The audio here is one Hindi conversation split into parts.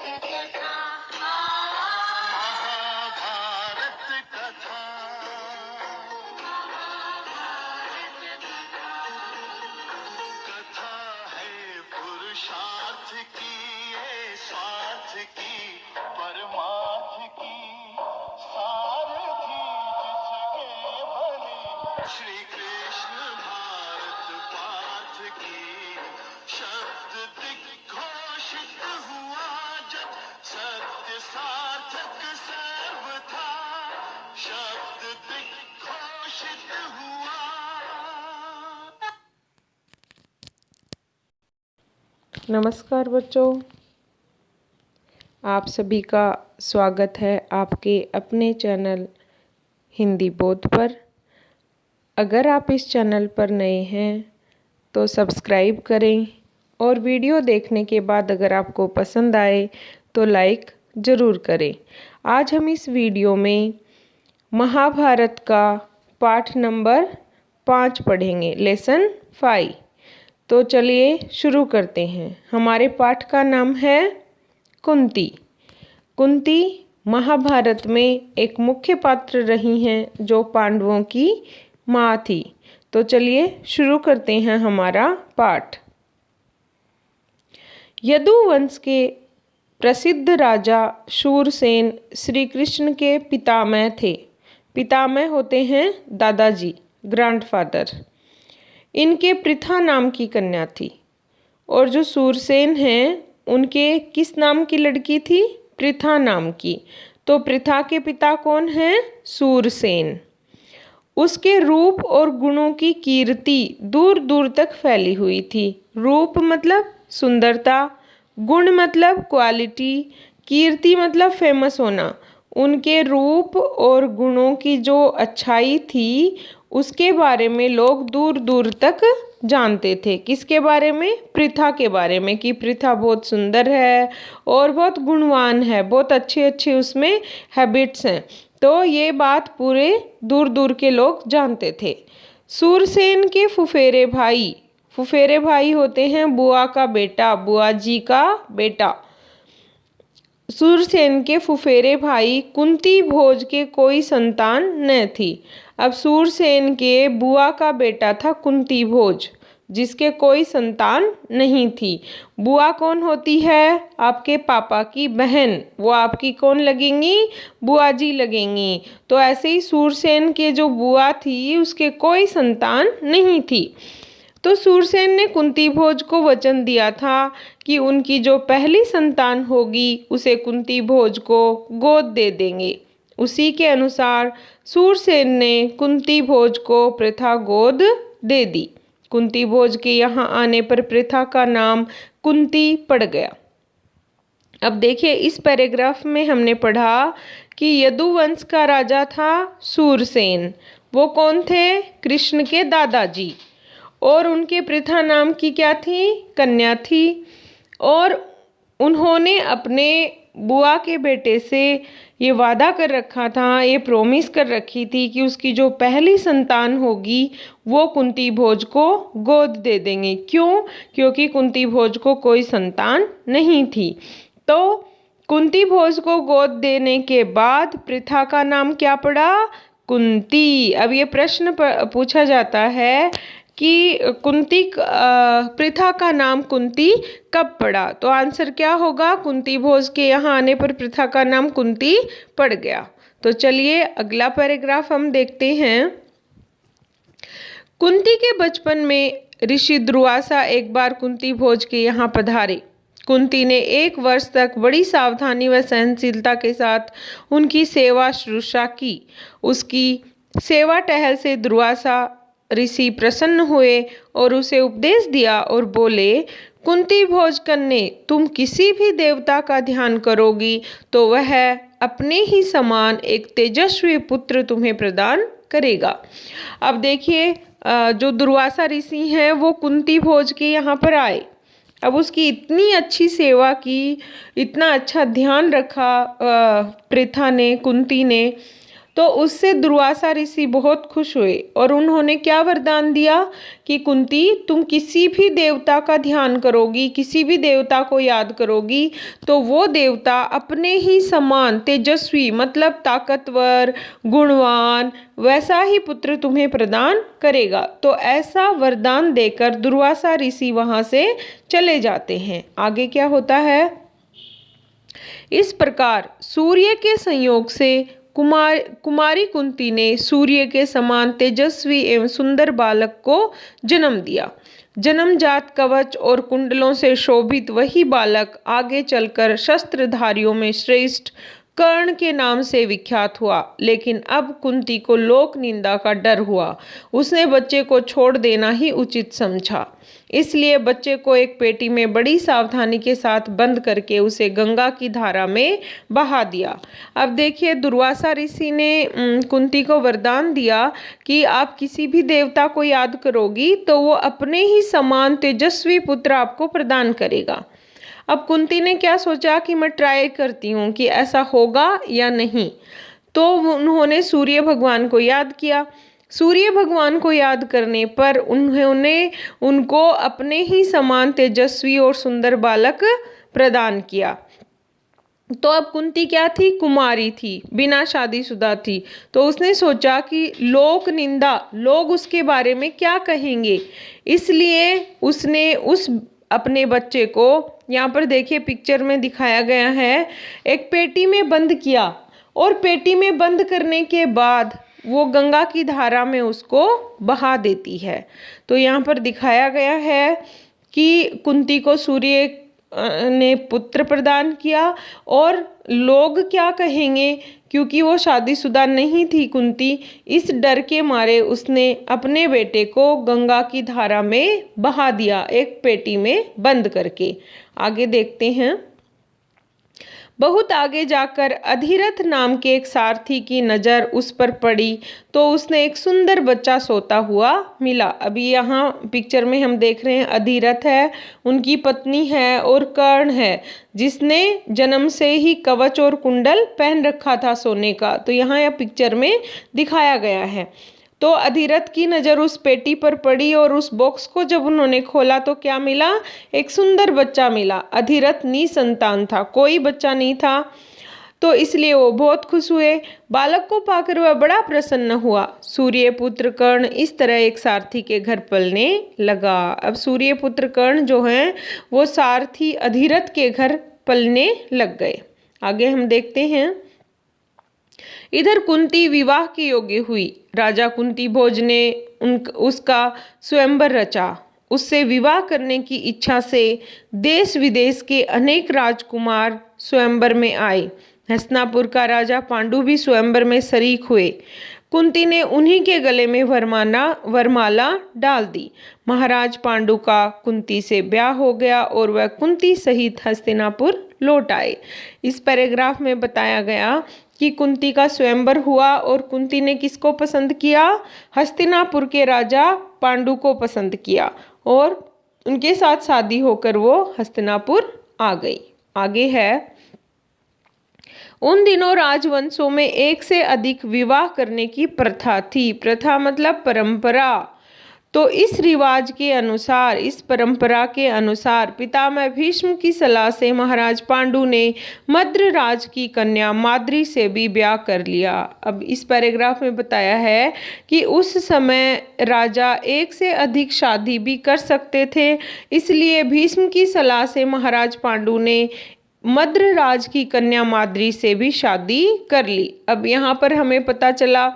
महाभारत कथा। कथा है पुरुषार्थ की, ये स्वार्थ की, परमार्थ की, सारथी जिसके बने श्री कृष्ण भारत पार्थ की। शब्द दिग्घोषित हुआ जब, सत्य सार्थक सर्वथा। शब्द दिग्घोषित हुआ। नमस्कार बच्चों, आप सभी का स्वागत है आपके अपने चैनल हिंदी बोध पर। अगर आप इस चैनल पर नए हैं तो सब्सक्राइब करें और वीडियो देखने के बाद अगर आपको पसंद आए तो लाइक ज़रूर करें। आज हम इस वीडियो में महाभारत का पाठ नंबर 5 पढ़ेंगे, लेसन 5। तो चलिए शुरू करते हैं। हमारे पाठ का नाम है कुंती। कुंती महाभारत में एक मुख्य पात्र रही हैं जो पांडवों की माँ थी। तो चलिए शुरू करते हैं हमारा पाठ। यदुवंश के प्रसिद्ध राजा शूरसेन श्री कृष्ण के पितामह थे। पितामह होते हैं दादाजी, ग्रैंडफादर। इनके पृथा नाम की कन्या थी और जो शूरसेन हैं उनके किस नाम की लड़की थी? पृथा नाम की। तो पृथा के पिता कौन हैं? शूरसेन। उसके रूप और गुणों की कीर्ति दूर दूर तक फैली हुई थी। रूप मतलब सुंदरता, गुण मतलब क्वालिटी, कीर्ति मतलब फेमस होना। उनके रूप और गुणों की जो अच्छाई थी उसके बारे में लोग दूर दूर तक जानते थे। किसके बारे में? पृथा के बारे में, कि पृथा बहुत सुंदर है और बहुत गुणवान है, बहुत अच्छे अच्छे उसमें हैबिट्स हैं। तो ये बात पूरे दूर दूर के लोग जानते थे। शूरसेन के फुफेरे भाई होते हैं बुआ का बेटा, बुआ जी का बेटा। शूरसेन के फुफेरे भाई कुंती भोज के कोई संतान न थी। अब शूरसेन के बुआ का बेटा था कुंती भोज, जिसके कोई संतान नहीं थी। बुआ कौन होती है? आपके पापा की बहन। वो आपकी कौन लगेंगी? बुआ जी लगेंगी। तो ऐसे ही शूरसेन के जो बुआ थी उसके कोई संतान नहीं थी। तो शूरसेन ने कुंती भोज को वचन दिया था कि उनकी जो पहली संतान होगी उसे कुंती भोज को गोद दे देंगे। उसी के अनुसार शूरसेन ने कुंती भोज को पृथा गोद दे दी। कुंती भोज के यहाँ आने पर पृथा का नाम कुंती पड़ गया। अब देखिए, इस पैराग्राफ में हमने पढ़ा कि यदुवंश का राजा था शूरसेन। वो कौन थे? कृष्ण के दादाजी। और उनके पृथा नाम की क्या थी? कन्या थी। और उन्होंने अपने बुआ के बेटे से ये वादा कर रखा था, ये प्रॉमिस कर रखी थी कि उसकी जो पहली संतान होगी वो कुंती भोज को गोद दे देंगे। क्यों? क्योंकि कुंती भोज को कोई संतान नहीं थी। तो कुंती भोज को गोद देने के बाद पृथा का नाम क्या पड़ा? कुंती। अब ये प्रश्न पूछा जाता है कि पृथा का नाम कुंती कब पड़ा? तो आंसर क्या होगा? कुंती भोज के यहाँ आने पर पृथा का नाम कुंती पड़ गया। तो चलिए अगला पैराग्राफ हम देखते हैं। कुंती के बचपन में ऋषि दुर्वासा एक बार कुंती भोज के यहाँ पधारे। कुंती ने 1 वर्ष तक बड़ी सावधानी व सहनशीलता के साथ उनकी सेवा शुश्रूषा की। उसकी सेवा टहल से दुर्वासा ऋषि प्रसन्न हुए और उसे उपदेश दिया और बोले, कुंती भोज कन्ये, तुम किसी भी देवता का ध्यान करोगी तो वह अपने ही समान एक तेजस्वी पुत्र तुम्हें प्रदान करेगा। अब देखिए, जो दुर्वासा ऋषि हैं वो कुंती भोज के यहाँ पर आए। अब उसकी इतनी अच्छी सेवा की, इतना अच्छा ध्यान रखा पृथा ने, कुंती ने, तो उससे दुर्वासा ऋषि बहुत खुश हुए और उन्होंने क्या वरदान दिया कि कुंती, तुम किसी भी देवता का ध्यान करोगी, किसी भी देवता को याद करोगी, तो वो देवता अपने ही समान तेजस्वी मतलब ताकतवर, गुणवान वैसा ही पुत्र तुम्हें प्रदान करेगा। तो ऐसा वरदान देकर दुर्वासा ऋषि वहां से चले जाते हैं। आगे क्या होता है? इस प्रकार सूर्य के संयोग से कुमारी कुंती ने सूर्य के समान तेजस्वी एवं सुंदर बालक को जन्म दिया। जन्मजात कवच और कुंडलों से शोभित वही बालक आगे चलकर शस्त्रधारियों में श्रेष्ठ कर्ण के नाम से विख्यात हुआ। लेकिन अब कुंती को लोक निंदा का डर हुआ। उसने बच्चे को छोड़ देना ही उचित समझा, इसलिए बच्चे को एक पेटी में बड़ी सावधानी के साथ बंद करके उसे गंगा की धारा में बहा दिया। अब देखिए, दुर्वासा ऋषि ने कुंती को वरदान दिया कि आप किसी भी देवता को याद करोगी तो वो अपने ही समान तेजस्वी पुत्र आपको प्रदान करेगा। अब कुंती ने क्या सोचा कि मैं ट्राई करती हूँ कि ऐसा होगा या नहीं। तो उन्होंने सूर्य भगवान को याद किया। सूर्य भगवान को याद करने पर उन्होंने उनको अपने ही समान तेजस्वी और सुंदर बालक प्रदान किया। तो अब कुंती क्या थी? कुमारी थी, बिना शादीशुदा थी। तो उसने सोचा कि लोक निंदा, लोग उसके बारे में क्या कहेंगे, इसलिए उसने उस अपने बच्चे को, यहाँ पर देखिए पिक्चर में दिखाया गया है, एक पेटी में बंद किया और पेटी में बंद करने के बाद वो गंगा की धारा में उसको बहा देती है। तो यहाँ पर दिखाया गया है कि कुंती को सूर्य ने पुत्र प्रदान किया और लोग क्या कहेंगे, क्योंकि वो शादीशुदा नहीं थी कुंती, इस डर के मारे उसने अपने बेटे को गंगा की धारा में बहा दिया, एक पेटी में बंद करके। आगे देखते हैं। बहुत आगे जाकर अधिरथ नाम के एक सारथी की नज़र उस पर पड़ी तो उसने एक सुंदर बच्चा सोता हुआ मिला। अभी यहाँ पिक्चर में हम देख रहे हैं अधिरथ है, उनकी पत्नी है और कर्ण है, जिसने जन्म से ही कवच और कुंडल पहन रखा था सोने का। तो यहाँ यह पिक्चर में दिखाया गया है। तो अधिरथ की नज़र उस पेटी पर पड़ी और उस बॉक्स को जब उन्होंने खोला तो क्या मिला? एक सुंदर बच्चा मिला। अधिरथ निसंतान था, कोई बच्चा नहीं था, तो इसलिए वो बहुत खुश हुए। बालक को पाकर वह बड़ा प्रसन्न हुआ। सूर्यपुत्र कर्ण इस तरह एक सारथी के घर पलने लगा। अब सूर्यपुत्र कर्ण जो हैं वो सारथी अधिरथ के घर पलने लग गए। आगे हम देखते हैं। इधर कुंती विवाह के योग्य हुई। राजा कुंती भोज ने उसका स्वयंवर रचा। उससे विवाह करने की इच्छा से देश विदेश के अनेक राजकुमार स्वयंवर में आए। हस्तिनापुर का पांडु भी स्वयंवर में शरीक हुए। कुंती ने उन्हीं के गले में वरमाला डाल दी। महाराज पांडु का कुंती से ब्याह हो गया और वह कुंती सहित हस्तिनापुर लौट आए। इस पैराग्राफ में बताया गया कि कुंती का स्वयंवर हुआ और कुंती ने किसको पसंद किया? हस्तिनापुर के राजा पांडु को पसंद किया और उनके साथ शादी होकर वो हस्तिनापुर आ गई। आगे है, उन दिनों राजवंशों में एक से अधिक विवाह करने की प्रथा थी। प्रथा मतलब परंपरा। तो इस रिवाज के अनुसार, इस परंपरा के अनुसार पितामह भीष्म की सलाह से महाराज पांडु ने मद्र राज की कन्या माद्री से भी ब्याह कर लिया। अब इस पैराग्राफ में बताया है कि उस समय राजा एक से अधिक शादी भी कर सकते थे, इसलिए भीष्म की सलाह से महाराज पांडु ने मद्र राज की कन्या माद्री से भी शादी कर ली। अब यहाँ पर हमें पता चला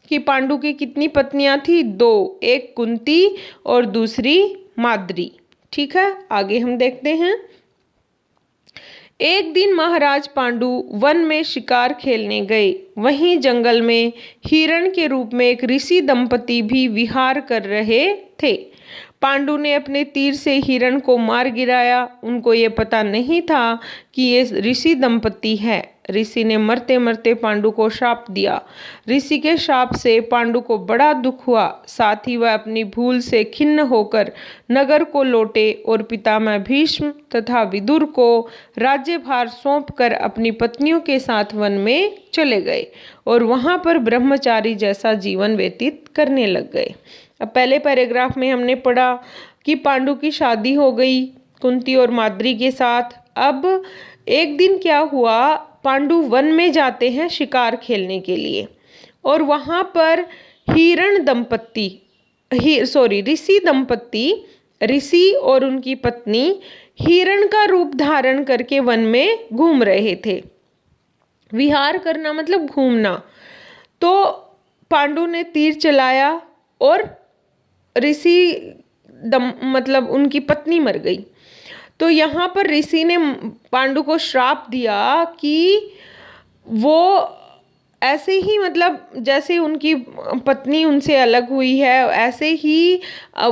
कि पांडु की कितनी पत्नियां थी? 2, एक कुंती और दूसरी माद्री। ठीक है, आगे हम देखते हैं। एक दिन महाराज पांडु वन में शिकार खेलने गए। वहीं जंगल में हिरण के रूप में एक ऋषि दंपति भी विहार कर रहे थे। पांडु ने अपने तीर से हिरण को मार गिराया। उनको ये पता नहीं था कि ये ऋषि दंपति है। ऋषि ने मरते मरते पांडु को शाप दिया। ऋषि के शाप से पांडु को बड़ा दुख हुआ। साथ ही वह अपनी भूल से खिन्न होकर नगर को लौटे और पितामह भीष्म तथा विदुर को राज्यभार सौंपकर अपनी पत्नियों के साथ वन में चले गए और वहां पर ब्रह्मचारी जैसा जीवन व्यतीत करने लग गए। अब पहले पैराग्राफ में हमने पढ़ा कि पांडु की शादी हो गई कुंती और माद्री के साथ। अब एक दिन क्या हुआ, पांडु वन में जाते हैं शिकार खेलने के लिए और वहाँ पर ऋषि दंपत्ति ऋषि और उनकी पत्नी हिरण का रूप धारण करके वन में घूम रहे थे। विहार करना मतलब घूमना। तो पांडु ने तीर चलाया और मतलब उनकी पत्नी मर गई। तो यहाँ पर ऋषि ने पांडु को श्राप दिया कि वो ऐसे ही मतलब जैसे उनकी पत्नी उनसे अलग हुई है ऐसे ही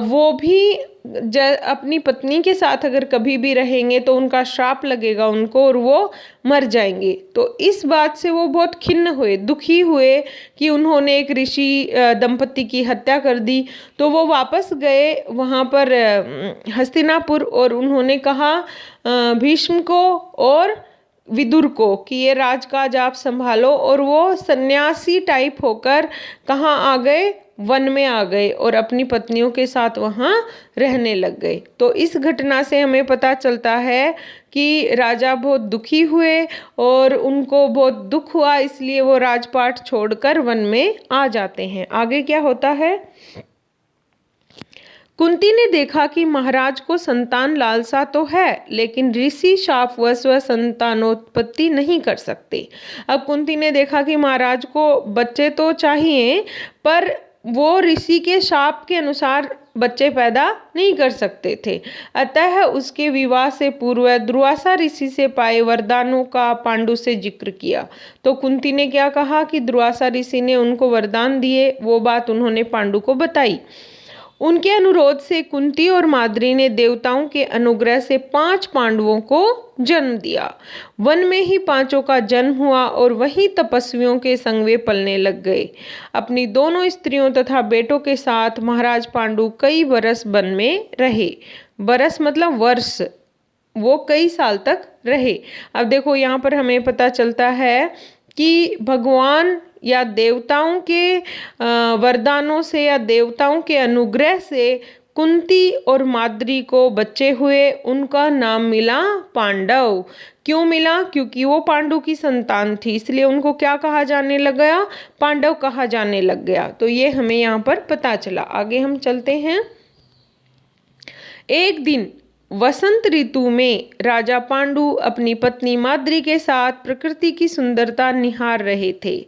वो भी अपनी पत्नी के साथ अगर कभी भी रहेंगे तो उनका श्राप लगेगा उनको और वो मर जाएंगे। तो इस बात से वो बहुत खिन्न हुए, दुखी हुए कि उन्होंने एक ऋषि दंपत्ति की हत्या कर दी। तो वो वापस गए वहाँ पर हस्तिनापुर और उन्होंने कहा भीष्म को और विदुर को कि ये राजकाज आप संभालो, और वो सन्यासी टाइप होकर कहाँ आ गए, वन में आ गए और अपनी पत्नियों के साथ वहाँ रहने लग गए। तो इस घटना से हमें पता चलता है कि राजा बहुत दुखी हुए और उनको बहुत दुख हुआ, इसलिए वो राजपाट छोड़कर वन में आ जाते हैं। आगे क्या होता है, कुंती ने देखा कि महाराज को संतान लालसा तो है लेकिन ऋषि शापवश वह संतानोत्पत्ति नहीं कर सकते। अब कुंती ने देखा कि महाराज को बच्चे तो चाहिए पर वो ऋषि के शाप के अनुसार बच्चे पैदा नहीं कर सकते थे। अतः उसके विवाह से पूर्व दुर्वासा ऋषि से पाए वरदानों का पांडु से जिक्र किया। तो कुंती ने क्या कहा कि दुर्वासा ऋषि ने उनको वरदान दिए, वो बात उन्होंने पांडु को बताई। उनके अनुरोध से कुंती और माद्री ने देवताओं के अनुग्रह से 5 पांडवों को जन्म दिया। वन में ही 5 का जन्म हुआ और वहीं तपस्वियों के संग वे पलने लग गए। अपनी दोनों स्त्रियों तथा बेटों के साथ महाराज पांडु कई वर्ष वन में रहे। बरस मतलब वर्ष, वो कई साल तक रहे। अब देखो यहाँ पर हमें पता चलता है कि भगवान या देवताओं के वरदानों से या देवताओं के अनुग्रह से कुंती और माद्री को बच्चे हुए। उनका नाम मिला पांडव। क्यों मिला? क्योंकि वो पांडु की संतान थी, इसलिए उनको क्या कहा जाने लग गया, पांडव कहा जाने लग गया। तो ये हमें यहाँ पर पता चला। आगे हम चलते हैं। एक दिन वसंत ऋतु में राजा पांडु अपनी पत्नी माद्री के साथ प्रकृति की सुंदरता निहार रहे थे।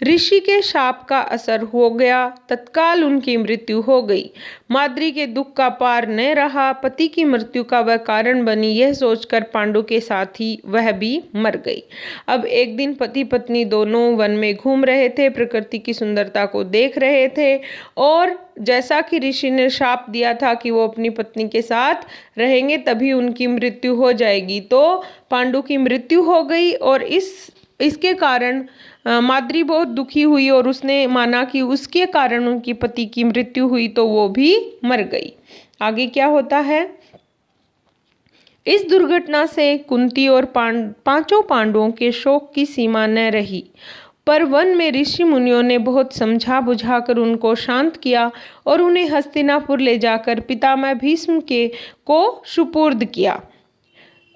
ऋषि के शाप का असर हो गया, तत्काल उनकी मृत्यु हो गई। माद्री के दुख का पार न रहा, पति की मृत्यु का वह कारण बनी, यह सोचकर पांडु के साथ ही वह भी मर गई। अब एक दिन पति पत्नी दोनों वन में घूम रहे थे, प्रकृति की सुंदरता को देख रहे थे और जैसा कि ऋषि ने शाप दिया था कि वो अपनी पत्नी के साथ रहेंगे तभी उनकी मृत्यु हो जाएगी, तो पांडु की मृत्यु हो गई और इसके कारण माद्री बहुत दुखी हुई और उसने माना कि उसके कारण उनकी पति की मृत्यु हुई तो वो भी मर गई। आगे क्या होता है, इस दुर्घटना से कुंती और 5 पांडवों के शोक की सीमा न रही, पर वन में ऋषि मुनियों ने बहुत समझा बुझाकर उनको शांत किया और उन्हें हस्तिनापुर ले जाकर पितामह भीष्म को सुपुर्द किया।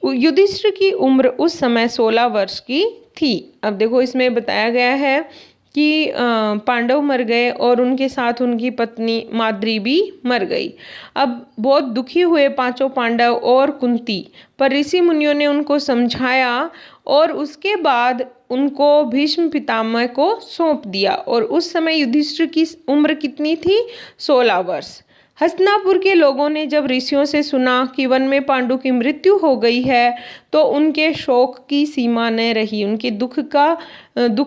युधिष्ठिर की उम्र उस समय 16 वर्ष की थी। अब देखो इसमें बताया गया है कि पांडव मर गए और उनके साथ उनकी पत्नी माद्री भी मर गई। अब बहुत दुखी हुए 5 पांडव और कुंती, पर ऋषि मुनियों ने उनको समझाया और उसके बाद उनको भीष्म पितामह को सौंप दिया और उस समय युधिष्ठिर की उम्र कितनी थी, 16 वर्ष। हस्तिनापुर के लोगों ने जब ऋषियों से सुना कि वन में पांडु की मृत्यु हो गई है तो उनके शोक की सीमा न रही, उनके दुख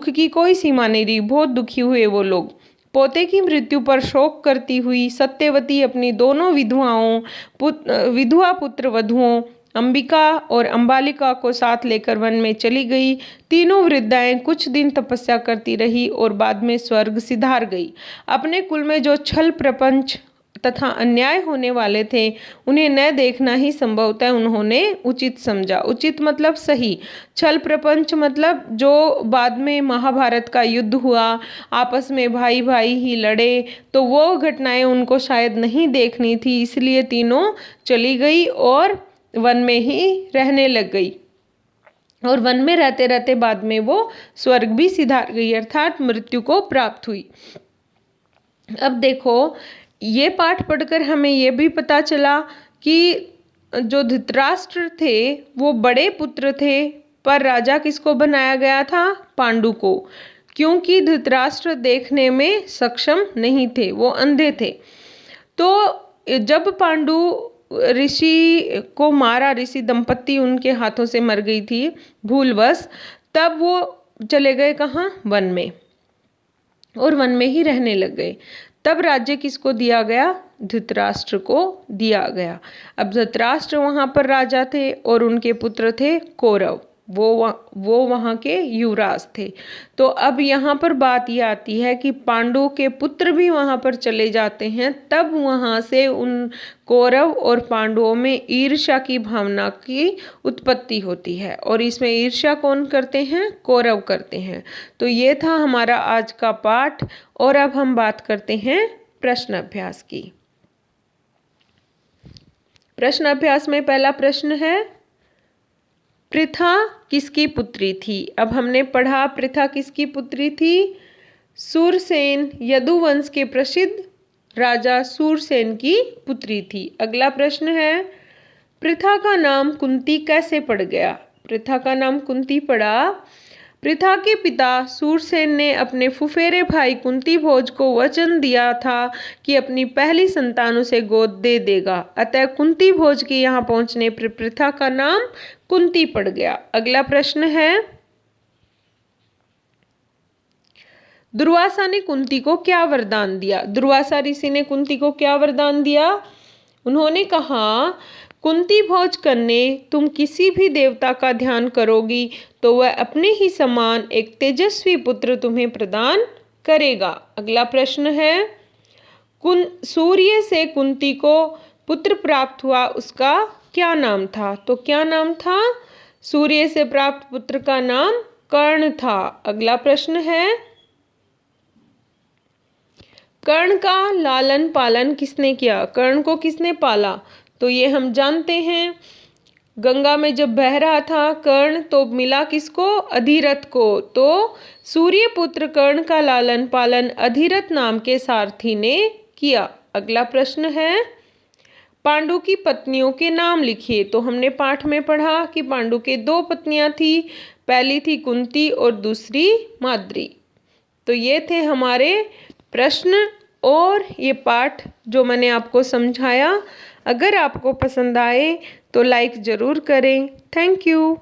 की कोई सीमा नहीं रही, बहुत दुखी हुए वो लोग। पोते की मृत्यु पर शोक करती हुई सत्यवती अपनी दोनों विधवा पुत्र वधुओं अंबिका और अंबालिका को साथ लेकर वन में चली गई। तीनों वृद्धाएं कुछ दिन तपस्या करती रही और बाद में स्वर्ग सिधार गई। अपने कुल में जो छल प्रपंच तथा अन्याय होने वाले थे उन्हें न देखना ही संभवतः उन्होंने उचित समझा। उचित मतलब सही, छल प्रपंच मतलब जो बाद में महाभारत का युद्ध हुआ, आपस में भाई भाई ही लड़े, तो वो घटनाएं उनको शायद नहीं देखनी थी, इसलिए तीनों चली गई और वन में ही रहने लग गई। और वन में रहते रहते बाद में वो स्वर्ग भी सिधार गई, अर्थात मृत्यु को प्राप्त हुई। अब देखो, ये पाठ पढ़कर हमें ये भी पता चला कि जो धृतराष्ट्र थे वो बड़े पुत्र थे, पर राजा किसको बनाया गया था? पांडु को, क्योंकि धृतराष्ट्र देखने में सक्षम नहीं थे, वो अंधे थे। तो जब पांडु ऋषि को मारा, ऋषि दंपत्ति उनके हाथों से मर गई थी भूलवश, तब वो चले गए कहाँ? वन में, और वन में ही रहने लग गए। तब राज्य किसको दिया गया? धृतराष्ट्र को दिया गया। अब धृतराष्ट्र वहाँ पर राजा थे और उनके पुत्र थे कौरव, वो वहाँ के युवराज थे। तो अब यहाँ पर बात ये आती है कि पांडु के पुत्र भी वहाँ पर चले जाते हैं, तब वहाँ से उन कौरव और पांडवों में ईर्ष्या की भावना की उत्पत्ति होती है, और इसमें ईर्ष्या कौन करते हैं? कौरव करते हैं। तो ये था हमारा आज का पाठ, और अब हम बात करते हैं प्रश्न अभ्यास की। प्रश्न अभ्यास में पहला प्रश्न है, पृथा किसकी पुत्री थी? अब हमने पढ़ा पृथा किसकी पुत्री थी? सूरसेन यदुवंश के प्रसिद्ध राजा सूरसेन की पुत्री थी। अगला प्रश्न है, पृथा का नाम कुंती कैसे पड़ गया? पृथा का नाम कुंती पड़ा। पृथा के पिता सूरसेन ने अपने फुफेरे भाई कुंती भोज को वचन दिया था कि अपनी पहली संतान उसे गोद दे देगा, अतः कुंती भोज के यहाँ पहुँचने पर पृथा का नाम कुंती पड़ गया। अगला प्रश्न है, दुर्वासा ने कुंती को क्या वरदान दिया? दुर्वासा ऋषि ने कुंती को क्या वरदान दिया? उन्होंने कहा, कुंती भोज कन्या, तुम किसी भी देवता का ध्यान करोगी तो वह अपने ही समान एक तेजस्वी पुत्र तुम्हें प्रदान करेगा। अगला प्रश्न है, सूर्य से कुंती को पुत्र प्राप्त हुआ, उसका क्या नाम था? तो क्या नाम था? सूर्य से प्राप्त पुत्र का नाम कर्ण था। अगला प्रश्न है, कर्ण का लालन पालन किसने किया? कर्ण को किसने पाला? तो ये हम जानते हैं, गंगा में जब बह रहा था कर्ण तो मिला किसको? अधिरथ को। तो सूर्य पुत्र कर्ण का लालन पालन अधिरथ नाम के सारथी ने किया। अगला प्रश्न है, पांडु की पत्नियों के नाम लिखिए। तो हमने पाठ में पढ़ा कि पांडु के 2 पत्नियां थी, पहली थी कुंती और दूसरी माद्री। तो ये थे हमारे प्रश्न और ये पाठ जो मैंने आपको समझाया। अगर आपको पसंद आए तो लाइक ज़रूर करें। Thank you.